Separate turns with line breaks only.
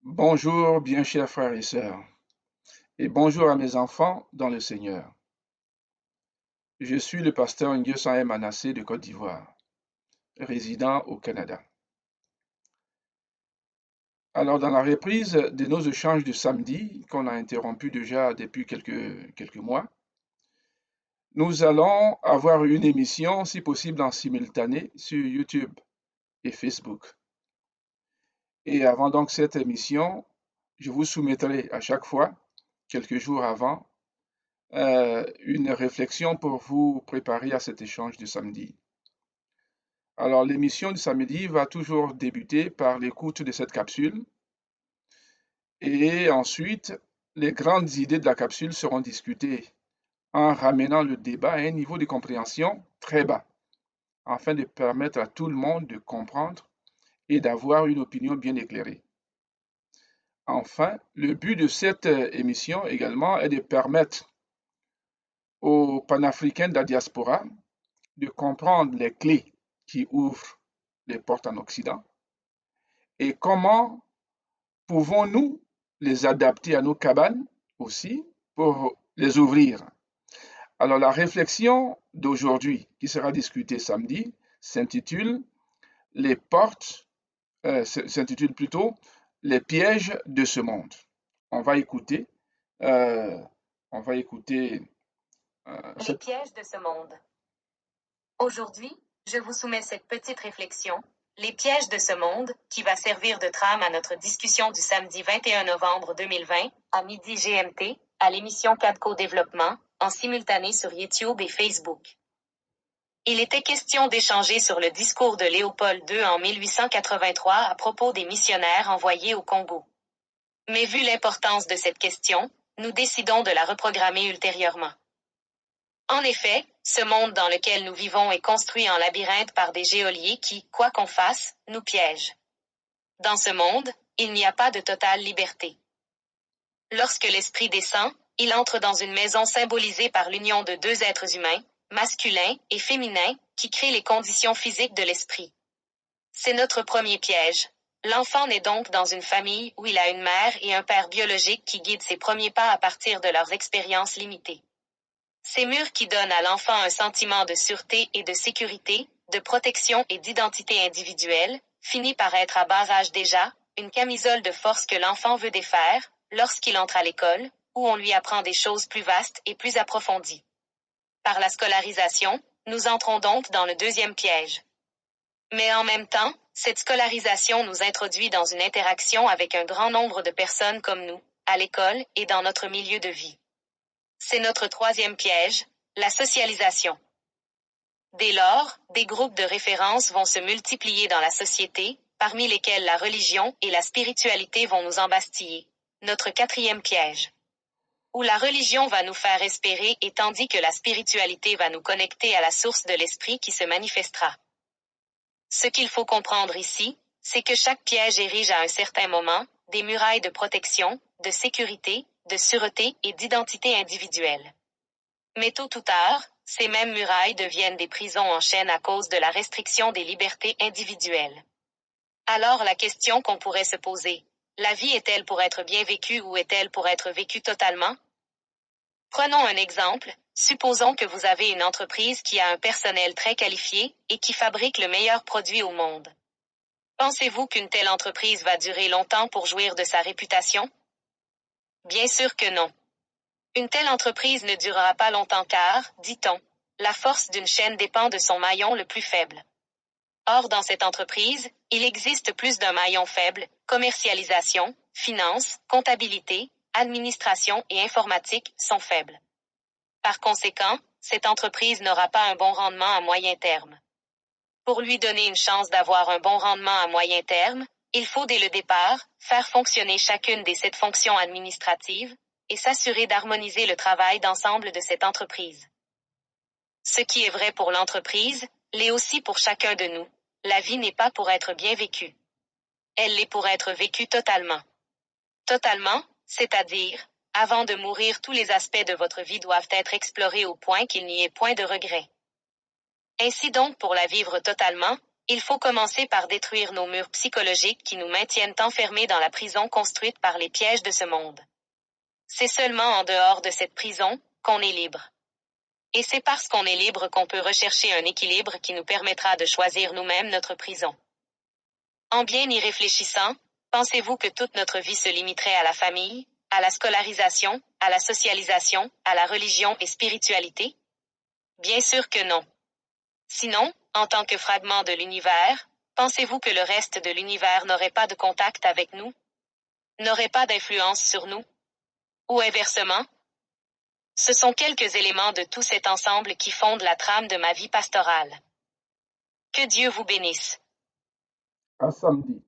Bonjour, bien chers frères et sœurs, et bonjour à mes enfants dans le Seigneur. Je suis le pasteur Nguyen Manassé de Côte d'Ivoire, résident au Canada. Alors, dans la reprise de nos échanges de samedi, qu'on a interrompu déjà depuis quelques mois, nous allons avoir une émission, si possible en simultané, sur YouTube et Facebook. Et avant donc cette émission, je vous soumettrai à chaque fois, quelques jours avant, une réflexion pour vous préparer à cet échange de samedi. Alors, l'émission du samedi va toujours débuter par l'écoute de cette capsule et ensuite, les grandes idées de la capsule seront discutées en ramenant le débat à un niveau de compréhension très bas, afin de permettre à tout le monde de comprendre et d'avoir une opinion bien éclairée. Enfin, le but de cette émission également est de permettre aux panafricains de la diaspora de comprendre les clés qui ouvrent les portes en Occident et comment pouvons-nous les adapter à nos cabanes aussi pour les ouvrir. Alors la réflexion d'aujourd'hui qui sera discutée samedi s'intitule les portes, s'intitule plutôt les pièges de ce monde. On va écouter, euh, on va écouter
Les pièges de ce monde. Aujourd'hui, je vous soumets cette petite réflexion, les pièges de ce monde, qui va servir de trame à notre discussion du samedi 21 novembre 2020, à midi GMT, à l'émission Cadco Développement, en simultané sur YouTube et Facebook. Il était question d'échanger sur le discours de Léopold II en 1883 à propos des missionnaires envoyés au Congo. Mais vu l'importance de cette question, nous décidons de la reprogrammer ultérieurement. En effet, ce monde dans lequel nous vivons est construit en labyrinthe par des geôliers qui, quoi qu'on fasse, nous piègent. Dans ce monde, il n'y a pas de totale liberté. Lorsque l'esprit descend, il entre dans une maison symbolisée par l'union de deux êtres humains, masculins et féminins, qui créent les conditions physiques de l'esprit. C'est notre premier piège. L'enfant naît donc dans une famille où il a une mère et un père biologique qui guident ses premiers pas à partir de leurs expériences limitées. Ces murs qui donnent à l'enfant un sentiment de sûreté et de sécurité, de protection et d'identité individuelle, finit par être à bas âge déjà, une camisole de force que l'enfant veut défaire, lorsqu'il entre à l'école, où on lui apprend des choses plus vastes et plus approfondies. Par la scolarisation, nous entrons donc dans le deuxième piège. Mais en même temps, cette scolarisation nous introduit dans une interaction avec un grand nombre de personnes comme nous, à l'école et dans notre milieu de vie. C'est notre troisième piège, la socialisation. Dès lors, des groupes de référence vont se multiplier dans la société, parmi lesquels la religion et la spiritualité vont nous embastiller. Notre quatrième piège. Où la religion va nous faire espérer et tandis que la spiritualité va nous connecter à la source de l'esprit qui se manifestera. Ce qu'il faut comprendre ici, c'est que chaque piège érige à un certain moment des murailles de protection, de sécurité, de sûreté et d'identité individuelle. Mais tôt ou tard, ces mêmes murailles deviennent des prisons en chaîne à cause de la restriction des libertés individuelles. Alors la question qu'on pourrait se poser, la vie est-elle pour être bien vécue ou est-elle pour être vécue totalement? Prenons un exemple, supposons que vous avez une entreprise qui a un personnel très qualifié et qui fabrique le meilleur produit au monde. Pensez-vous qu'une telle entreprise va durer longtemps pour jouir de sa réputation? Bien sûr que non. Une telle entreprise ne durera pas longtemps car, dit-on, la force d'une chaîne dépend de son maillon le plus faible. Or, dans cette entreprise, il existe plus d'un maillon faible, commercialisation, finance, comptabilité, administration et informatique sont faibles. Par conséquent, cette entreprise n'aura pas un bon rendement à moyen terme. Pour lui donner une chance d'avoir un bon rendement à moyen terme, il faut dès le départ faire fonctionner chacune des 7 fonctions administratives et s'assurer d'harmoniser le travail d'ensemble de cette entreprise. Ce qui est vrai pour l'entreprise, l'est aussi pour chacun de nous. La vie n'est pas pour être bien vécue. Elle l'est pour être vécue totalement. Totalement, c'est-à-dire, avant de mourir, tous les aspects de votre vie doivent être explorés au point qu'il n'y ait point de regret. Ainsi donc, pour la vivre totalement, Il faut commencer par détruire nos murs psychologiques qui nous maintiennent enfermés dans la prison construite par les pièges de ce monde. C'est seulement en dehors de cette prison qu'on est libre. Et c'est parce qu'on est libre qu'on peut rechercher un équilibre qui nous permettra de choisir nous-mêmes notre prison. En bien y réfléchissant, pensez-vous que toute notre vie se limiterait à la famille, à la scolarisation, à la socialisation, à la religion et spiritualité? Bien sûr que non. Sinon, en tant que fragment de l'univers, pensez-vous que le reste de l'univers n'aurait pas de contact avec nous? N'aurait pas d'influence sur nous? Ou inversement? Ce sont quelques éléments de tout cet ensemble qui fondent la trame de ma vie pastorale. Que Dieu vous bénisse.
À samedi.